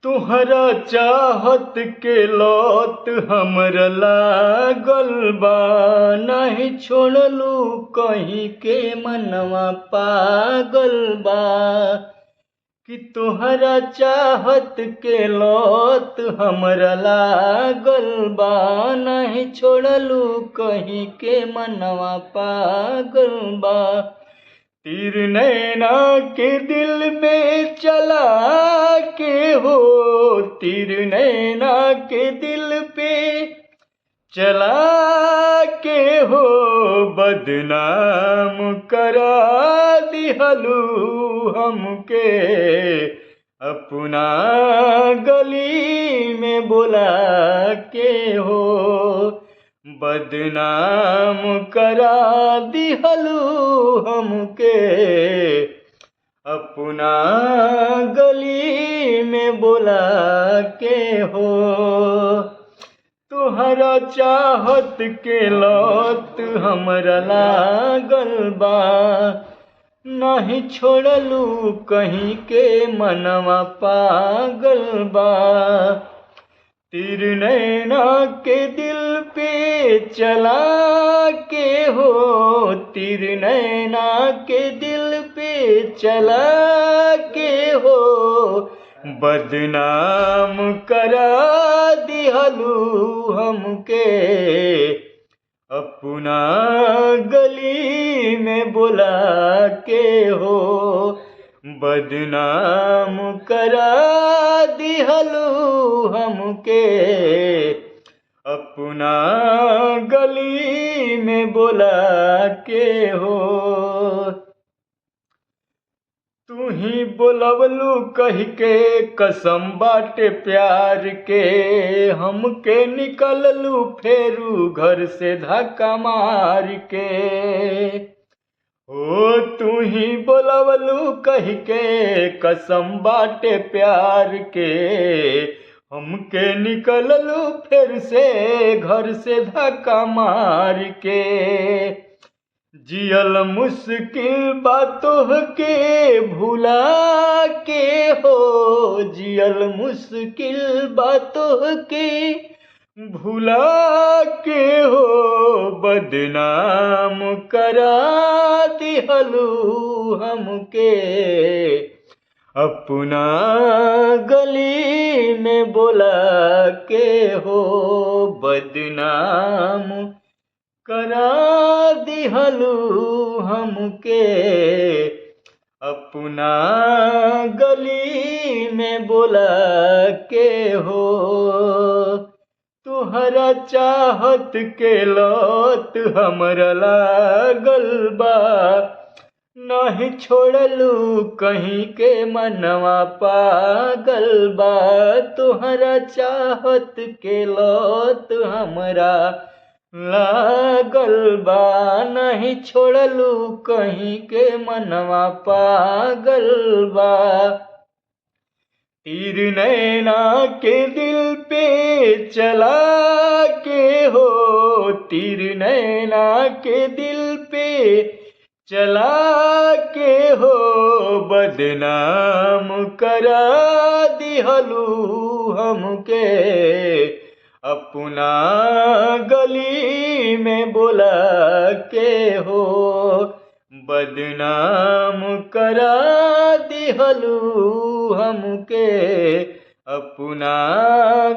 तुहरा चाहत के लौत हमरा लागल बा, नहीं छोड़लू कहीं के मनवा पागल बा। कि तुहरा चाहत के लौत हमरा लागल बा, नहीं छोड़लू कहीं के मनवा पागल बा। तीर नैना के दिल में चला के हो, तीर नैना के दिल पे चला के हो, बदनाम करा दिहलू हमके अपना गली में बुला के हो, बदनाम करा दिहलू हमके अपना गली में बुला के हो। तुहरा चाहत के लौत हमरा लागल बा, नहीं छोड़लू कहीं के मनवा पागल बा। तीर नैना के दिल पे चला के हो, तीर नैना के दिल पे चला के हो, बदनाम करा दिहलू हमके अपना गली में बुला के हो, बदनाम करा दिहलू हमके अपना गली में बुला के हो। तू ही बोलवलू कह के कसम बाटे प्यार के, हमके निकललू फेरू घर से धक्का मार के। ओ तू ही बोलवलू कह के कसम बाटे प्यार के, हमके निकललू फिर से घर से धक्का मार के। जियल मुश्किल बातों के भुला के हो, जियल मुश्किल बातों के भुला के हो, बदनाम करा दिहलू हमके अपना गली में बुला के हो, बदनाम करा दिहलू हमके अपना गली में बुला के हो। तुहरा चाहत के लौत हमरा लागल बा, नहीं छोड़लू कहीं के मनवा पागल बा। तुहरा चाहत के लौत हमरा लागल बा, नहीं छोड़लू कहीं के मनवा पागल बा। तीर नैना के दिल पे चला के हो, तीर नैना के दिल पे चला के हो, बदनाम करा दिहलू हमके अपना गली में बुला के हो, बदनाम करा दिहलू हमके अपना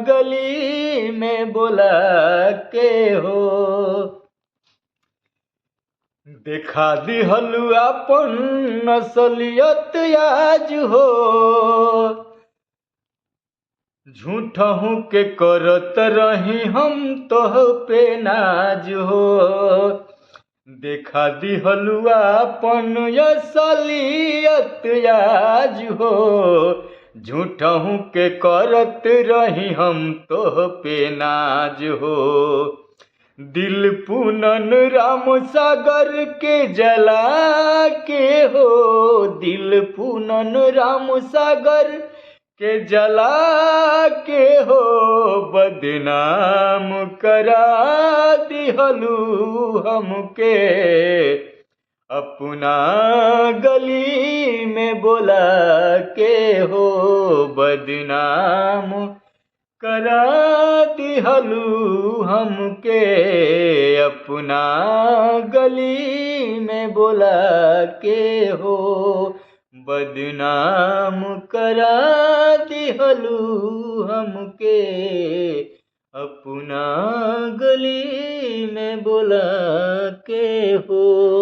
गली में बुला के हो। देखा दिहलू अपन नस्लियत आज हो, झूठहू के करत रही हम तोह पे नाज हो। देखा दिहलू अपन असलियत आज हो, झूठहू के करत रही हम तोह पे नाज हो। दिल पूनन राम सागर के जला के हो, दिल पूनन राम सागर के जला के हो, बदनाम करा दिहलू हमके अपना गली गली में बोला के हो बदनाम करा दिहलू हमके अपना गली में बोला के हो बदनाम करा दिहलू हमके अपना गली में बोला के हो।